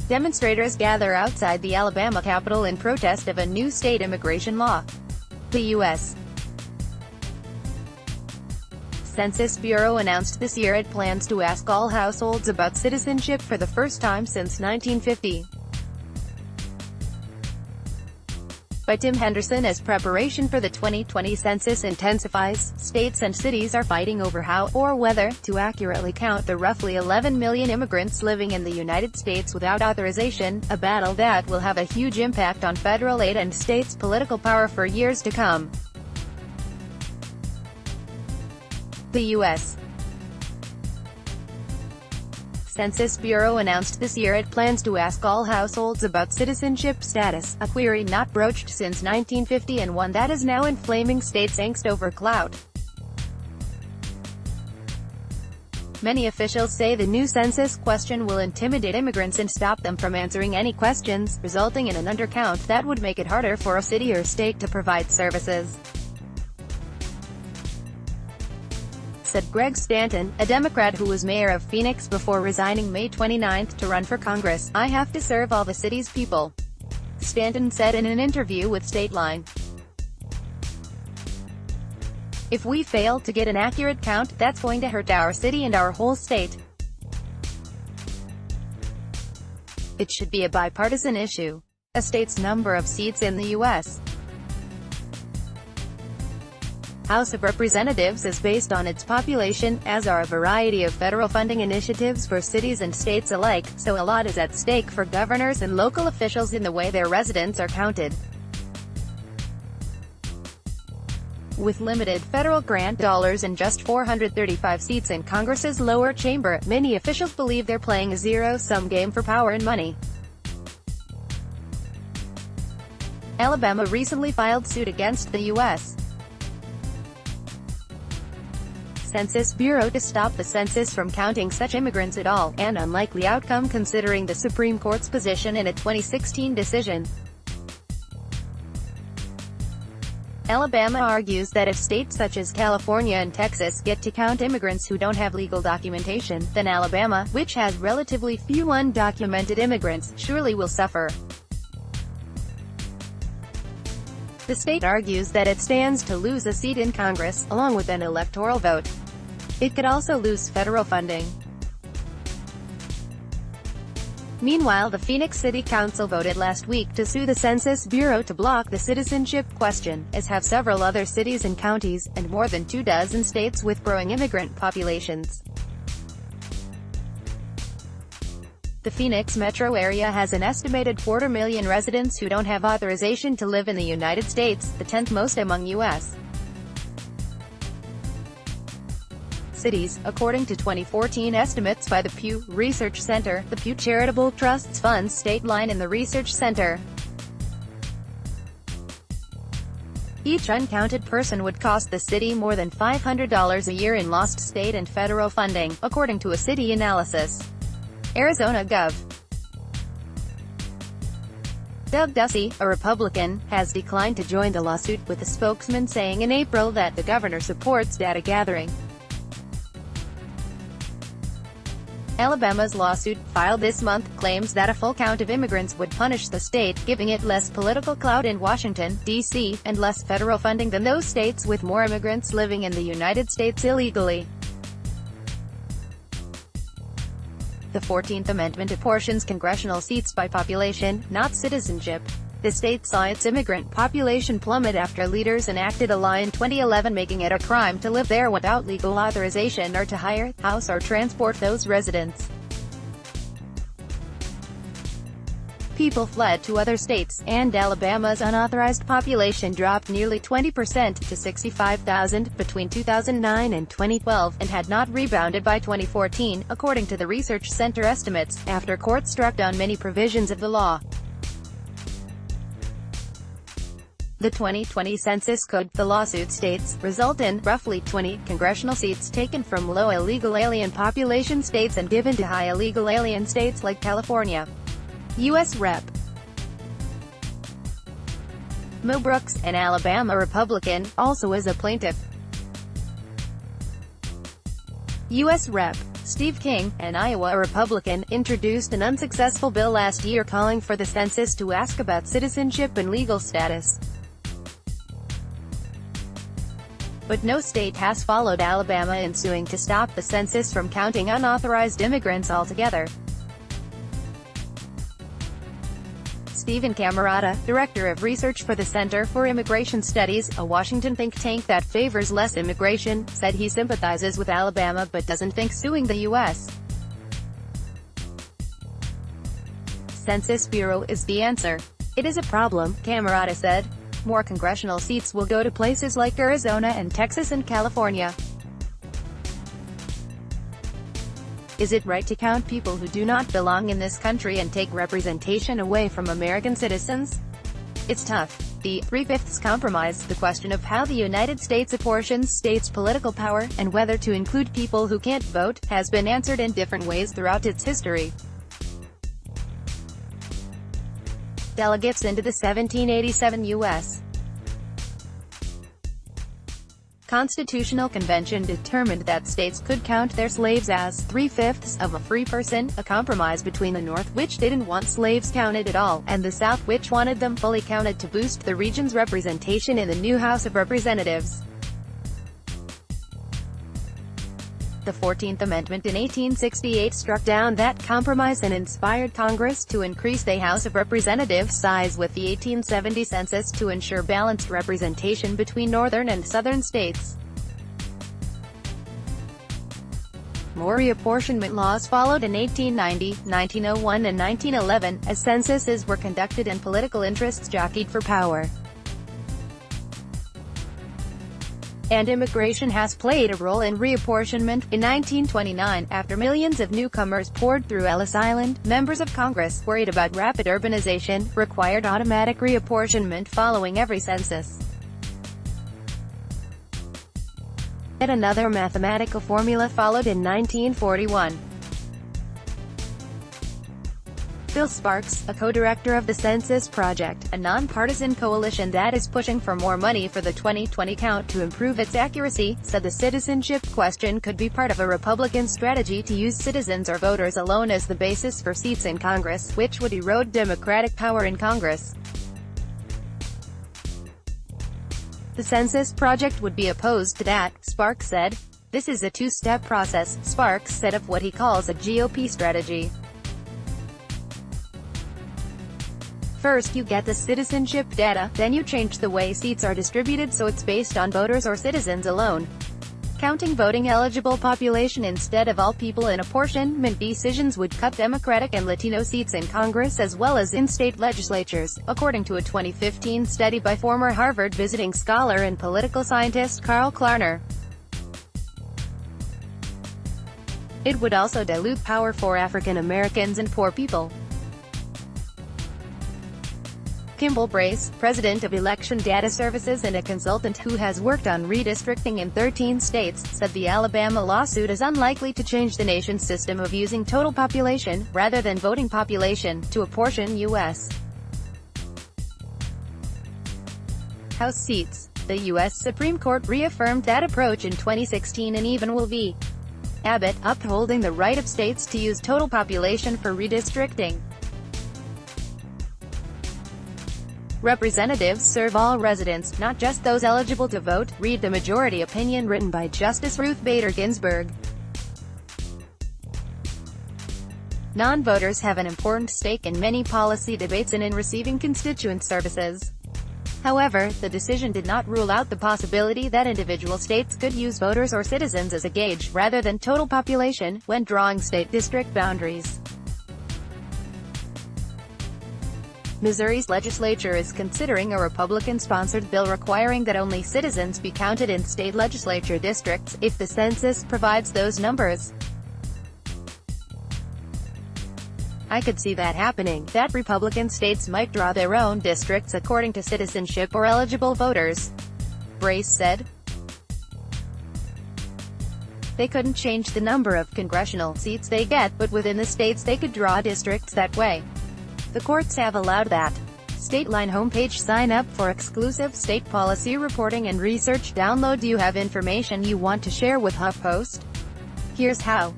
Demonstrators gather outside the Alabama Capitol in protest of a new state immigration law. The U.S. Census Bureau announced this year it plans to ask all households about citizenship for the first time since 1950. By Tim Henderson. As preparation for the 2020 census intensifies, states and cities are fighting over how, or whether, to accurately count the roughly 11 million immigrants living in the United States without authorization, a battle that will have a huge impact on federal aid and states' political power for years to come. The U.S. Census Bureau announced this year it plans to ask all households about citizenship status, a query not broached since 1950 and one that is now inflaming states' angst over clout. Many officials say the new census question will intimidate immigrants and stop them from answering any questions, resulting in an undercount that would make it harder for a city or state to provide services. Said Greg Stanton, a Democrat who was mayor of Phoenix before resigning May 29 to run for Congress. "I have to serve all the city's people," Stanton said in an interview with Stateline. "If we fail to get an accurate count, that's going to hurt our city and our whole state. It should be a bipartisan issue." A state's number of seats in the U.S. House of Representatives is based on its population, as are a variety of federal funding initiatives for cities and states alike, so a lot is at stake for governors and local officials in the way their residents are counted. With limited federal grant dollars and just 435 seats in Congress's lower chamber, many officials believe they're playing a zero-sum game for power and money. Alabama recently filed suit against the U.S. Census Bureau to stop the census from counting such immigrants at all, an unlikely outcome considering the Supreme Court's position in a 2016 decision. Alabama argues that if states such as California and Texas get to count immigrants who don't have legal documentation, then Alabama, which has relatively few undocumented immigrants, surely will suffer. The state argues that it stands to lose a seat in Congress, along with an electoral vote. It could also lose federal funding. Meanwhile, the Phoenix City Council voted last week to sue the Census Bureau to block the citizenship question, as have several other cities and counties, and more than 24 states with growing immigrant populations. The Phoenix metro area has an estimated 250,000 residents who don't have authorization to live in the United States, the 10th most among U.S. cities, according to 2014 estimates by the Pew Research Center. The Pew Charitable Trusts funds Stateline and the Research Center. Each uncounted person would cost the city more than $500 a year in lost state and federal funding, according to a city analysis. Arizona Gov. Doug Ducey, a Republican, has declined to join the lawsuit, with a spokesman saying in April that the governor supports data gathering. Alabama's lawsuit, filed this month, claims that a full count of immigrants would punish the state, giving it less political clout in Washington, D.C., and less federal funding than those states with more immigrants living in the United States illegally. The 14th Amendment apportions congressional seats by population, not citizenship. The state saw its immigrant population plummet after leaders enacted a law in 2011 making it a crime to live there without legal authorization or to hire, house or transport those residents. People fled to other states, and Alabama's unauthorized population dropped nearly 20% to 65,000 between 2009 and 2012, and had not rebounded by 2014, according to the Research Center estimates, after courts struck down many provisions of the law. The 2020 Census Code, the lawsuit states, result in roughly 20 congressional seats taken from low illegal alien population states and given to high illegal alien states like California. U.S. Rep. Mo Brooks, an Alabama Republican, also is a plaintiff. U.S. Rep. Steve King, an Iowa Republican, introduced an unsuccessful bill last year calling for the census to ask about citizenship and legal status. But no state has followed Alabama in suing to stop the census from counting unauthorized immigrants altogether. Stephen Camerata, director of research for the Center for Immigration Studies, a Washington think tank that favors less immigration, said he sympathizes with Alabama but doesn't think suing the U.S. Census Bureau is the answer. It is a problem, Camerata said. More congressional seats will go to places like Arizona and Texas and California. Is it right to count people who do not belong in this country and take representation away from American citizens? It's tough. The 3/5 compromise, the question of how the United States apportions states' political power, and whether to include people who can't vote, has been answered in different ways throughout its history. Delegates into the 1787 U.S. Constitutional Convention determined that states could count their slaves as 3/5 of a free person, a compromise between the North, which didn't want slaves counted at all, and the South, which wanted them fully counted to boost the region's representation in the new House of Representatives. The 14th Amendment in 1868 struck down that compromise and inspired Congress to increase the House of Representatives' size with the 1870 census to ensure balanced representation between northern and southern states. More reapportionment laws followed in 1890, 1901 and 1911, as censuses were conducted and political interests jockeyed for power. And immigration has played a role in reapportionment. In 1929, after millions of newcomers poured through Ellis Island, members of Congress, worried about rapid urbanization, required automatic reapportionment following every census. Yet another mathematical formula followed in 1941. Bill Sparks, a co-director of the Census Project, a nonpartisan coalition that is pushing for more money for the 2020 count to improve its accuracy, said the citizenship question could be part of a Republican strategy to use citizens or voters alone as the basis for seats in Congress, which would erode Democratic power in Congress. The Census Project would be opposed to that, Sparks said. This is a two-step process, Sparks said of what he calls a GOP strategy. First you get the citizenship data, then you change the way seats are distributed so it's based on voters or citizens alone. Counting voting-eligible population instead of all people in apportionment decisions would cut Democratic and Latino seats in Congress as well as in state legislatures, according to a 2015 study by former Harvard visiting scholar and political scientist Carl Klarner. It would also dilute power for African Americans and poor people. Kimball Brace, president of Election Data Services and a consultant who has worked on redistricting in 13 states, said the Alabama lawsuit is unlikely to change the nation's system of using total population, rather than voting population, to apportion U.S. House seats. The U.S. Supreme Court reaffirmed that approach in 2016 in Evenwell v. Abbott, upholding the right of states to use total population for redistricting. Representatives serve all residents, not just those eligible to vote, read the majority opinion written by Justice Ruth Bader Ginsburg. Non-voters have an important stake in many policy debates and in receiving constituent services. However, the decision did not rule out the possibility that individual states could use voters or citizens as a gauge, rather than total population, when drawing state district boundaries. Missouri's legislature is considering a Republican-sponsored bill requiring that only citizens be counted in state legislature districts, if the census provides those numbers. I could see that happening, that Republican states might draw their own districts according to citizenship or eligible voters, Brace said. They couldn't change the number of congressional seats they get, but within the states they could draw districts that way. The courts have allowed that. Stateline homepage. Sign up for exclusive state policy reporting and research. Download. Do you have information you want to share with HuffPost? Here's how.